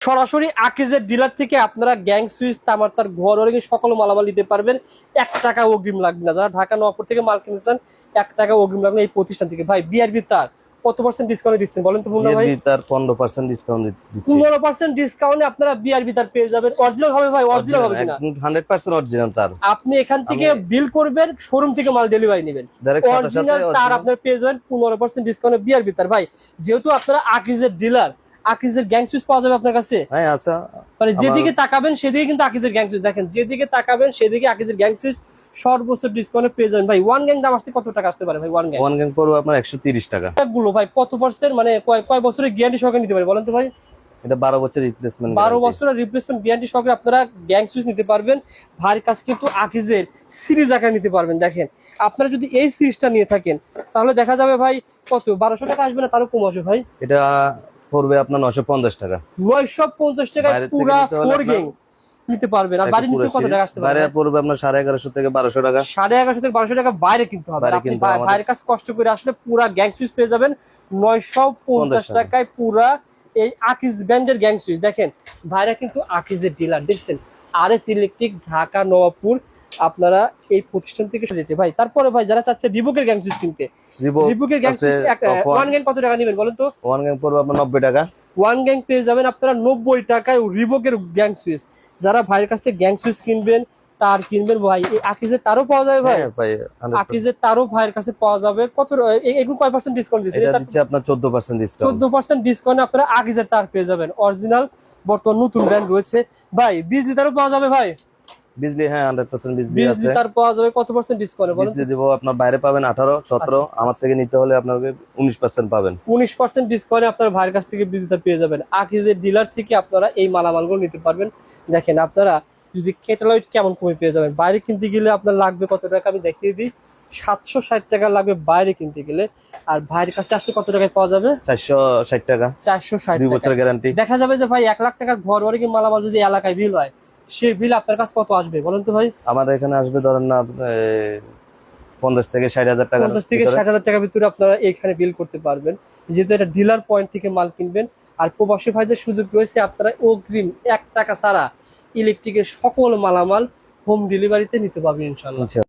সরাসরি আকিজের ডিলার থেকে আপনারা গ্যাং সুইচ তামার তার ঘর ওরে সকল মালামাল নিতে পারবেন। 1 টাকা অগ্রিম লাগবে না। যারা ঢাকা নওয়াবপুর থেকে মাল কিনেছেন 1 টাকা অগ্রিম লাগবে এই প্রতিষ্ঠান থেকে। ভাই বিআরবি তার কত পার্সেন্ট ডিসকাউন্ট দিচ্ছেন বলেন তো মুন্না ভাই? বিআরবি তার 15% ডিসকাউন্ট দিচ্ছি। 15% ডিসকাউন্টে আপনারা বিআরবি তার পেয়ে যাবেন। অরিজিনাল হবে ভাই, অরিজিনাল হবে কিনা 100% অরিজিনাল তার। আপনি এখান থেকে বিল করবেন, শোরুম থেকে মাল ডেলিভারি নেবেন, অরিজিনাল তার আপনারা পেয়ে যাবেন 15% ডিসকাউন্টে বিআরবি তার। ভাই যেহেতু আপনারা আকিজের ডিলার, আকিজের গ্যাং সুইচ পাওয়া যাবে আপনার কাছে। হ্যাঁ আছে, মানে যেদিকে তাকাবেন সেদিকে কিন্তু আকিজের গ্যাং সুইচ। দেখেন যেদিকে তাকাবেন সেদিকে আকিজের গ্যাং সুইচ সর্বোচ্চ ডিসকাউন্টে পেয়ে যাবেন। ভাই ওয়ান গ্যাং দাম আসতে কত টাকা আসতে পারে ভাই? ওয়ান গ্যাং পড়বে আপনার 130 টাকা। গুলো ভাই কত পার্সেন্ট মানে কয় বছরের গ্যারান্টি সহকারে নিতে পারে বলেন তো ভাই? এটা 12 বছর রিপ্লেসমেন্ট, 12 বছরের রিপ্লেসমেন্ট গ্যারান্টি সহকারে আপনারা গ্যাং সুইচ নিতে পারবেন। ভাইয়ের কাছে কিন্তু আকিজের সিরিজ আকারে নিতে পারবেন। দেখেন আপনারা যদি এই সিরিজটা নিয়ে থাকেন তাহলে দেখা যাবে ভাই কত 1200 টাকা আসবে না, তারও কম আসবে ভাই। এটা পড়বে আপনার 950 টাকা। 950 টাকায় পুরো 4 গ্যাং নিতে পারবেন। আর বাড়ি নিতে কত টাকা আসতে পারে? বাইরে পড়বে আপনার 1150 থেকে 1200 টাকা। 1150 থেকে 1200 টাকা বাইরে কিনতে হবে। আপনি ভাইয়ের কাছে কষ্ট করে আসলে পুরো গ্যাং সুইচ পেয়ে যাবেন 950 টাকায়। পুরো এই আকিজ ব্র্যান্ডের গ্যাং সুইচ। দেখেন ভাইরা কিন্তু আকিজের ডিলার, দেখছেন আরএস ইলেকট্রিক ঢাকা নওয়াবপুর। আপনারা এই প্রতিষ্ঠান থেকে নিতে ভাই। তারপরে ভাই যারা চাচ্ছে রিবকের গ্যাং সুইচ কিনতে, রিবকের গ্যাং সুইচ ওয়ান গ্যাং কত টাকা নেবেন বলেন তো? ওয়ান গ্যাং পড়বে আপনার 90 টাকা। ওয়ান গ্যাং পেয়ে যাবেন আপনারা 90 টাকায় রিবকের গ্যাং সুইচ। যারা ভাইয়ের কাছে গ্যাং সুইচ কিনবেন তার কিনবেন ভাই, এই আকিজের তারও পাওয়া যাবে ভাই। আকিজের তারও ভাইয়ের কাছে পাওয়া যাবে। কত এগুলো কয় পার্সেন্ট ডিসকাউন্ট দিচ্ছে? এটা দিচ্ছে আপনার 14% ডিসকাউন্ট। 14% ডিসকাউন্টে আপনারা আকিজের তার পেয়ে যাবেন। অরিজিনাল বর্তমান নতুন ব্র্যান্ড রয়েছে ভাই। বিজলি তারও পাওয়া যাবে ভাই। বিজলি হ্যাঁ 100% বিজলি আছে। বিজলি তার পাওয়া যাবে কত পার্সেন্ট ডিসকাউন্টে বলেন? বিজলি দেব আপনার বাইরে পাবেন 18 17, আমার থেকে নিতে হলে আপনাকে 19% পাবেন। 19% ডিসকাউন্টে আপনারা ভাইয়ের কাছ থেকে বিজলি তার পেয়ে যাবেন। আকিজের ডিলার থেকে আপনারা এই মালামালগুলো নিতে পারবেন। দেখেন আপনারা যদি ক্যাটালগ কেমন কমে পেয়ে যাবেন। বাইরে কিনতে গেলে আপনার লাগবে কত টাকা আমি দেখিয়ে দিই, 760 টাকা লাগবে বাইরে কিনতে গেলে। আর ভাইয়ের কাছে আসলে কত টাকায় পাওয়া যাবে? 460 টাকা। 460 2 বছরের গ্যারান্টি। দেখা যাবে যে ভাই 1 লাখ টাকার ঘর ওরে কি মালামাল যদি এলাকায় বিল হয়, সেই বিল আপনার কাছে কত আসবে বলেন তো ভাই? আমাদের এখানে আসবে ধরেন না 50 থেকে 60,000 টাকা। 50 থেকে 60,000 টাকার ভিতরে আপনারা এখানে বিল করতে পারবেন, যেহেতু এটা ডিলার পয়েন্ট থেকে মাল কিনবেন। আর প্রবাসী ভাইদের সুযোগ রয়েছে, আপনারা অগ্রিম 1 টাকা ছাড়া ইলেকট্রিকের সকল মালামাল হোম ডেলিভারিতে নিতে পারবেন ইনশাআল্লাহ।